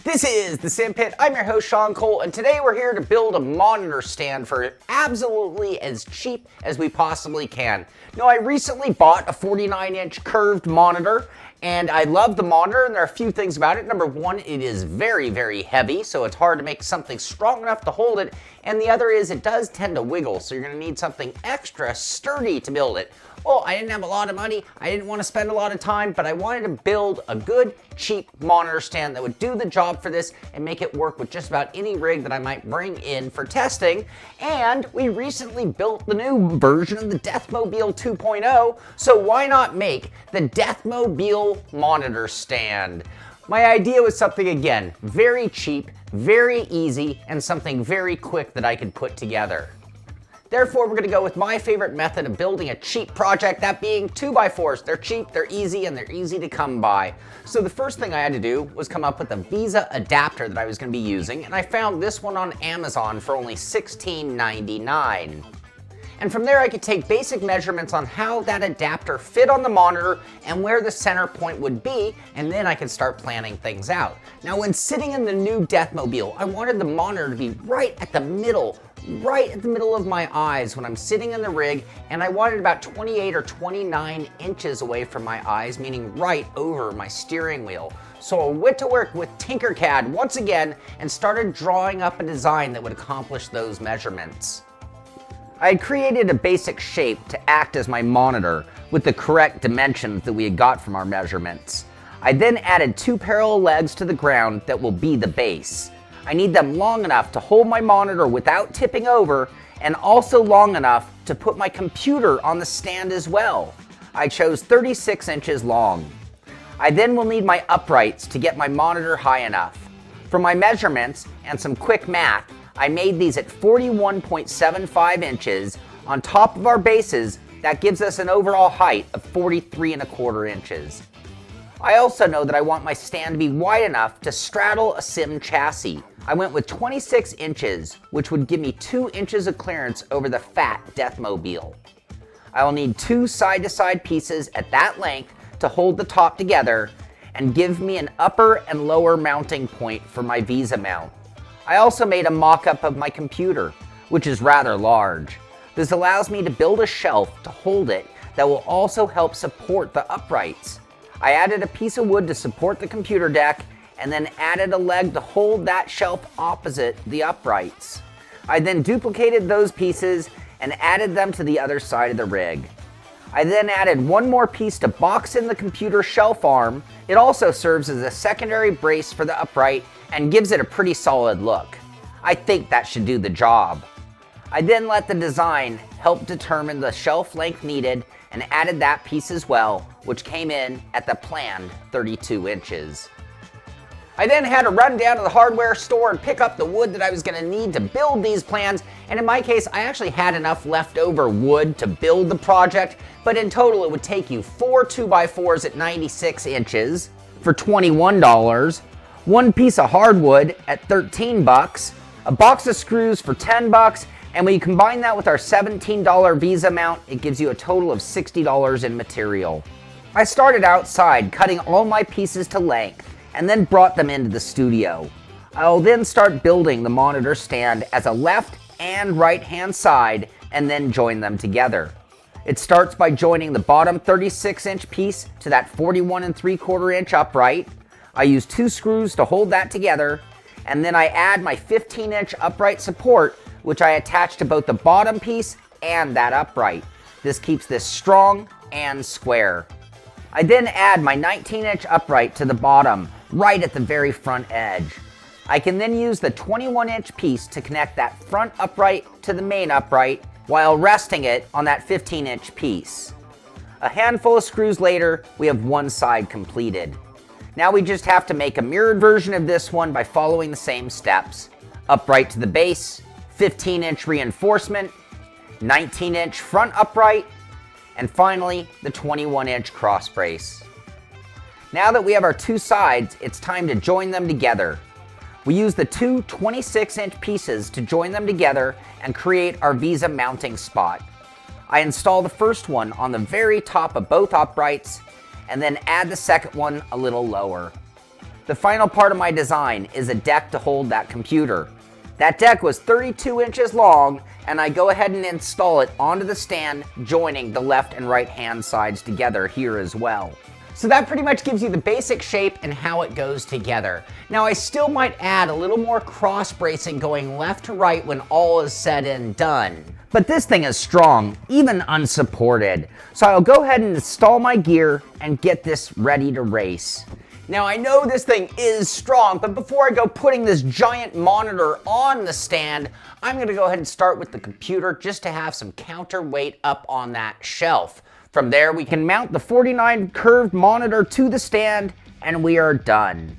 This is the Simpit. I'm your host, Shaun Cole, and today we're here to build a monitor stand for absolutely as cheap as we possibly can. Now, I recently bought a 49-inch curved monitor, and I love the monitor, and there are a few things about it. Number one, it is very, very heavy, so it's hard to make something strong enough to hold it, and the other is it does tend to wiggle, so you're going to need something extra sturdy to build it. Well, I didn't have a lot of money, I didn't want to spend a lot of time, but I wanted to build a good, cheap monitor stand that would do the job for this and make it work with just about any rig that I might bring in for testing. And we recently built the new version of the Deathmobile 2.0, so why not make the Deathmobile monitor stand? My idea was something, again, very cheap, very easy, and something very quick that I could put together. Therefore, we're going to go with my favorite method of building a cheap project, that being 2x4s. They're cheap, they're easy, and they're easy to come by. So the first thing I had to do was come up with a Visa adapter that I was going to be using, and I found this one on Amazon for only $16.99. And from there, I could take basic measurements on how that adapter fit on the monitor and where the center point would be, and then I could start planning things out. Now, when sitting in the new Deathmobile, I wanted the monitor to be right at the middle of my eyes when I'm sitting in the rig, and I wanted about 28 or 29 inches away from my eyes, meaning right over my steering wheel. So I went to work with Tinkercad once again and started drawing up a design that would accomplish those measurements. I had created a basic shape to act as my monitor with the correct dimensions that we had got from our measurements. I then added 2 parallel legs to the ground that will be the base. I need them long enough to hold my monitor without tipping over, and also long enough to put my computer on the stand as well. I chose 36 inches long. I then will need my uprights to get my monitor high enough. For my measurements and some quick math, I made these at 41.75 inches. On top of our bases, that gives us an overall height of 43.25 inches. I also know that I want my stand to be wide enough to straddle a sim chassis. I went with 26 inches, which would give me 2 inches of clearance over the fat Deathmobile. I will need 2 side-to-side pieces at that length to hold the top together and give me an upper and lower mounting point for my Visa mount. I also made a mock-up of my computer, which is rather large. This allows me to build a shelf to hold it that will also help support the uprights. I added a piece of wood to support the computer deck and then added a leg to hold that shelf opposite the uprights. I then duplicated those pieces and added them to the other side of the rig. I then added 1 more piece to box in the computer shelf arm. It also serves as a secondary brace for the upright and gives it a pretty solid look. I think that should do the job. I then let the design help determine the shelf length needed and added that piece as well, which came in at the planned 32 inches. I then had to run down to the hardware store and pick up the wood that I was going to need to build these plans, and in my case, I actually had enough leftover wood to build the project, but in total it would take you 4 2x4s at 96 inches for $21, 1 piece of hardwood at $13, a box of screws for $10, and when you combine that with our $17 Visa mount, it gives you a total of $60 in material. I started outside cutting all my pieces to length and then brought them into the studio. I'll then start building the monitor stand as a left and right hand side and then join them together. It starts by joining the bottom 36-inch piece to that 41.75-inch upright. I use 2 screws to hold that together, and then I add my 15-inch upright support, which I attach to both the bottom piece and that upright. This keeps this strong and square. I then add my 19-inch upright to the bottom, right at the very front edge. I can then use the 21-inch piece to connect that front upright to the main upright while resting it on that 15-inch piece. A handful of screws later, we have one side completed. Now we just have to make a mirrored version of this one by following the same steps. Upright to the base, 15-inch reinforcement, 19-inch front upright, and finally the 21-inch cross brace. Now that we have our 2 sides, it's time to join them together. We use the 2 26-inch pieces to join them together and create our Visa mounting spot. I install the first one on the very top of both uprights and then add the second one a little lower. the final part of my design is a deck to hold that computer. That deck was 32 inches long, and I go ahead and install it onto the stand, joining the left and right hand sides together here as well. So that pretty much gives you the basic shape and how it goes together. Now I still might add a little more cross bracing going left to right when all is said and done. But this thing is strong, even unsupported. So I'll go ahead and install my gear and get this ready to race. Now I know this thing is strong, but before I go putting this giant monitor on the stand, I'm gonna go ahead and start with the computer just to have some counterweight up on that shelf. From there, we can mount the 49 curved monitor to the stand, and we are done.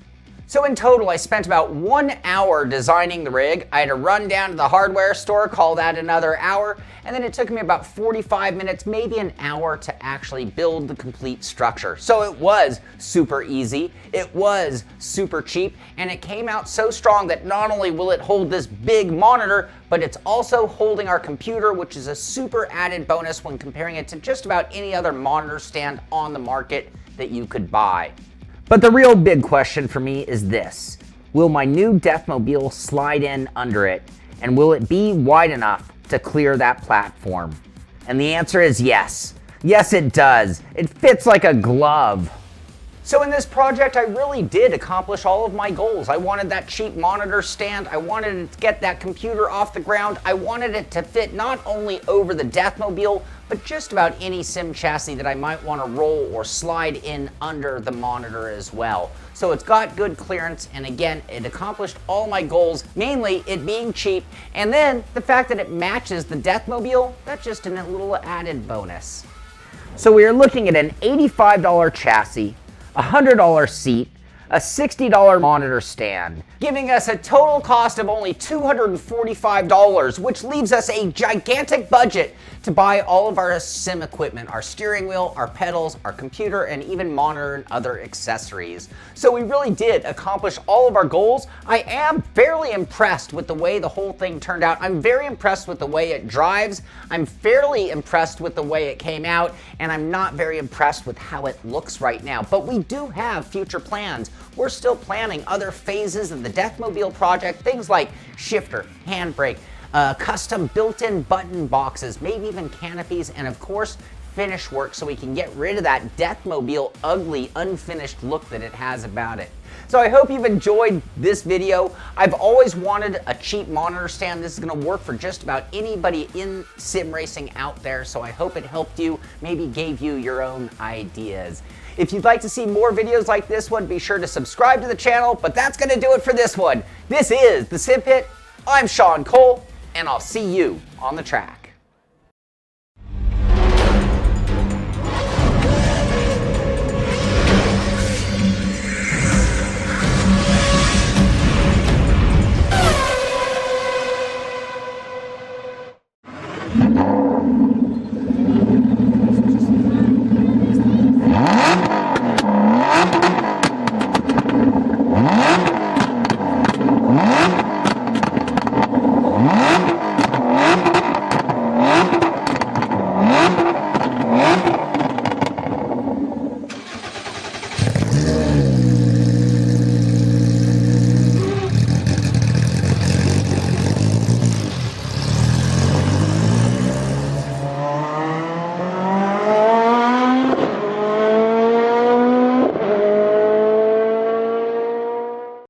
So in total, I spent about 1 hour designing the rig. I had to run down to the hardware store, call that another hour, and then it took me about 45 minutes, maybe an hour to actually build the complete structure. So it was super easy, it was super cheap, and it came out so strong that not only will it hold this big monitor, but it's also holding our computer, which is a super added bonus when comparing it to just about any other monitor stand on the market that you could buy. But the real big question for me is this: will my new Deathmobile slide in under it, and will it be wide enough to clear that platform? And the answer is yes. Yes, it does. It fits like a glove. So in this project, I really did accomplish all of my goals. I wanted that cheap monitor stand. I wanted to get that computer off the ground. I wanted it to fit not only over the Deathmobile, but just about any sim chassis that I might want to roll or slide in under the monitor as well. So it's got good clearance, and again, it accomplished all my goals, mainly it being cheap, and then the fact that it matches the Deathmobile, that's just a little added bonus. So we are looking at an $85 chassis, a $100 seat, a $60 monitor stand, giving us a total cost of only $245, which leaves us a gigantic budget to buy all of our sim equipment, our steering wheel, our pedals, our computer, and even monitor and other accessories. So we really did accomplish all of our goals. I am fairly impressed with the way the whole thing turned out. I'm very impressed with the way it drives. I'm fairly impressed with the way it came out, and I'm not very impressed with how it looks right now. But we do have future plans. We're still planning other phases of the Deathmobile project, things like shifter, handbrake, custom built-in button boxes, maybe even canopies, and of course, finish work so we can get rid of that Deathmobile ugly, unfinished look that it has about it. So I hope you've enjoyed this video. I've always wanted a cheap monitor stand. This is gonna work for just about anybody in sim racing out there, so I hope it helped you, maybe gave you your own ideas. If you'd like to see more videos like this one, be sure to subscribe to the channel, but that's gonna do it for this one. This is the Simpit. I'm Shaun Cole, and I'll see you on the track.